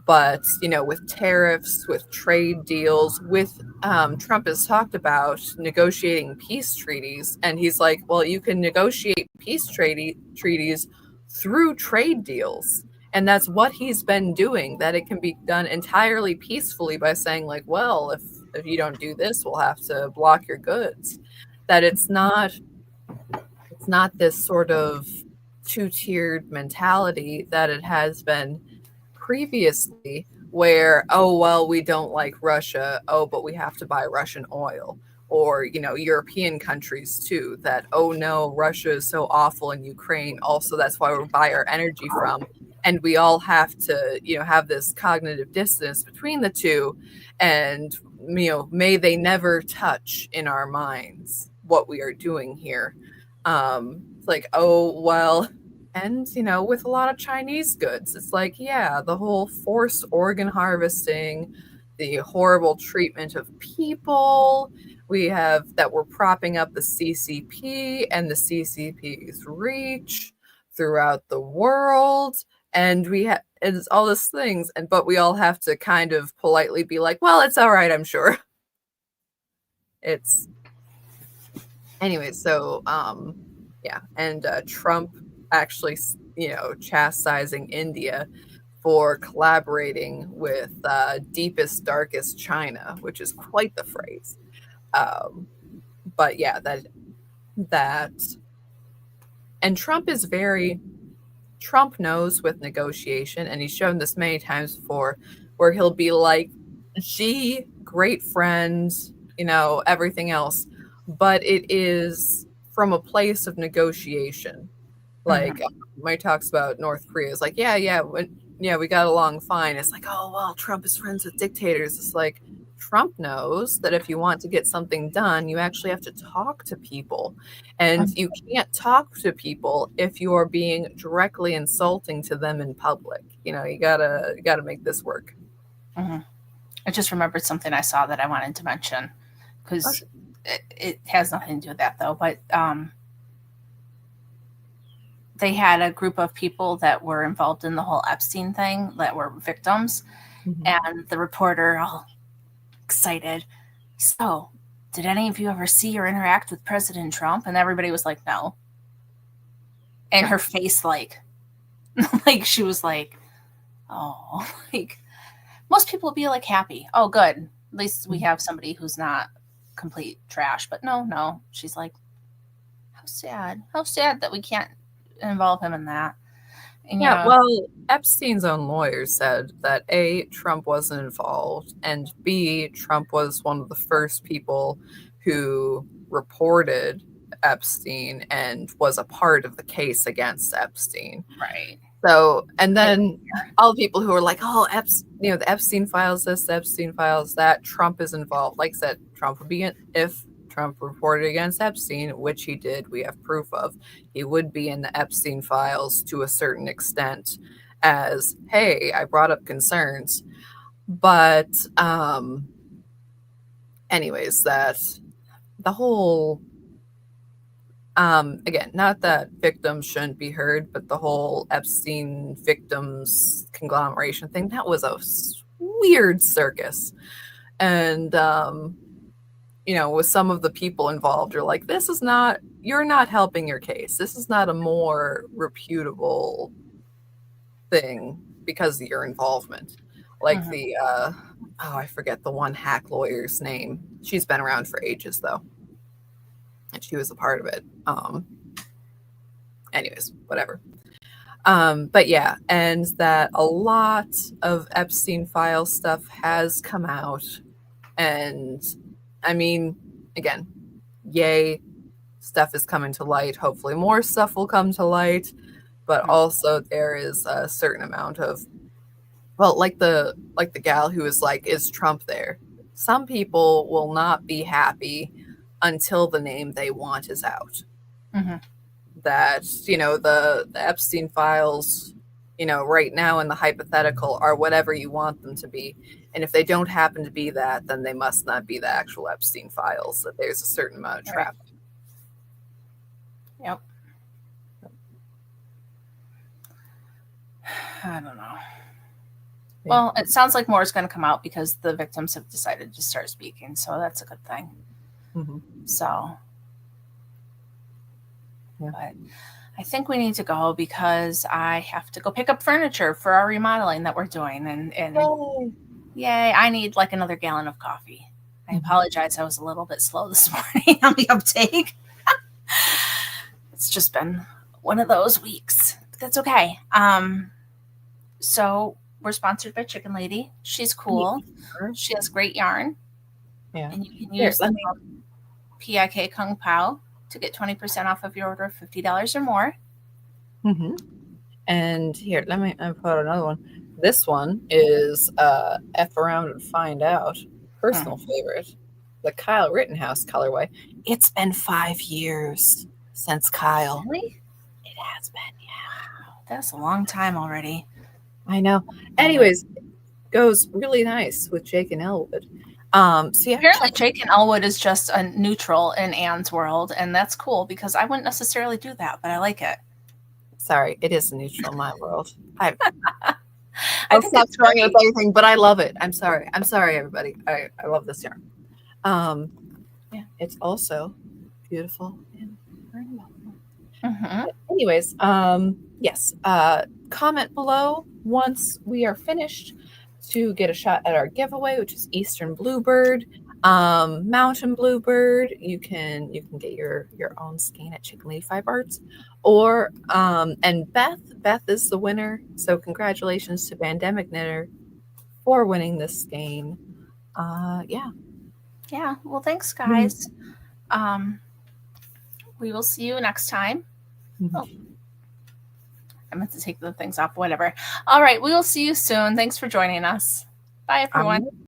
But, with tariffs, with trade deals, with Trump has talked about negotiating peace treaties. And he's like, well, you can negotiate peace treaties through trade deals. And that's what he's been doing, that it can be done entirely peacefully by saying, like, well, if you don't do this, we'll have to block your goods. That it's not this sort of two-tiered mentality that it has been previously, where, oh, well, we don't like Russia, oh, but we have to buy Russian oil. Or, European countries too, that, oh no, Russia is so awful in Ukraine, also that's why we buy our energy from. And we all have to, have this cognitive dissonance between the two. And, may they never touch in our minds what we are doing here. Like, oh, well, and, with a lot of Chinese goods, it's like, yeah, the whole forced organ harvesting, the horrible treatment of people. We have that we're propping up the CCP and the CCP's reach throughout the world. And it's all these things, but we all have to kind of politely be like, well, it's all right, I'm sure. Anyway, so yeah, and Trump actually, chastising India for collaborating with deepest, darkest China, which is quite the phrase. But yeah, that, and Trump knows with negotiation, and he's shown this many times before, where he'll be like, gee, great friend, everything else, but it is from a place of negotiation. Like, when he talks about North Korea, it's like, yeah, we got along fine. It's like, oh, well, Trump is friends with dictators. It's like, Trump knows that if you want to get something done, you actually have to talk to people. And you can't talk to people if you are being directly insulting to them in public. You gotta make this work. I just remembered something I saw that I wanted to mention, because it has nothing to do with that, though. But they had a group of people that were involved in the whole Epstein thing that were victims. And the reporter, all excited, so did any of you ever see or interact with President Trump? And everybody was like, no. And her face, like she was like, oh, like, most people would be like happy. Oh, good. At least we have somebody who's not complete trash. But no. She's like, how sad that we can't involve him in that. And, well, Epstein's own lawyer said that A, Trump wasn't involved, and B, Trump was one of the first people who reported Epstein and was a part of the case against Epstein. Right. So, and then all the people who are like, oh, the Epstein files this, the Epstein files that, Trump is involved. Like I said, Trump would be if Trump reported against Epstein, which he did, we have proof of, he would be in the Epstein files to a certain extent as, hey, I brought up concerns. But anyways, that the whole again, not that victims shouldn't be heard, but the whole Epstein victims conglomeration thing, that was a weird circus. And, with some of the people involved, you're like, you're not helping your case. This is not a more reputable thing because of your involvement. Like I forget the one hack lawyer's name. She's been around for ages, though. And she was a part of it. Anyways, whatever. But yeah, and that a lot of Epstein file stuff has come out. And I mean, again, yay, stuff is coming to light. Hopefully more stuff will come to light. But also there is a certain amount of, well, like the gal who was like, is Trump there? Some people will not be happy until the name they want is out. That, the Epstein files, right now in the hypothetical are whatever you want them to be. And if they don't happen to be that, then they must not be the actual Epstein files, that there's a certain amount of traffic. Yep. I don't know. Well, it sounds like more is going to come out because the victims have decided to start speaking. So that's a good thing. So, but I think we need to go because I have to go pick up furniture for our remodeling that we're doing. And yay, I need like another gallon of coffee. I apologize. I was a little bit slow this morning on the uptake. It's just been one of those weeks, but that's okay. So we're sponsored by Chicken Lady. She's cool. She has great yarn. Yeah. And you can use the PIK Kung Pao to get 20% off of your order of $50 or more. And here, let me put out another one. This one is F Around and Find Out. Personal favorite. The Kyle Rittenhouse colorway. It's been 5 years since Kyle. Really? It has been, yeah. Wow, that's a long time already. I know. Anyways, goes really nice with Jake and Elwood. So yeah, apparently Jake and Elwood is just a neutral in Anne's world, and that's cool because I wouldn't necessarily do that, but I like it. Sorry, it is a neutral in my world. I think not it's throwing great. up anything, but I love it. I'm sorry, everybody. I love this yarn. Yeah, it's also beautiful and rainbow. Anyways, yes. Comment below once we are finished to get a shot at our giveaway, which is Eastern Bluebird, Mountain Bluebird. You can get your own skein at Chicken Lady 5 Arts, or and Beth is the winner. So congratulations to Pandemic Knitter for winning this skein. Yeah. Well, thanks, guys. We will see you next time. Oh, I meant to take the things off. Whatever. All right. We will see you soon. Thanks for joining us. Bye, everyone.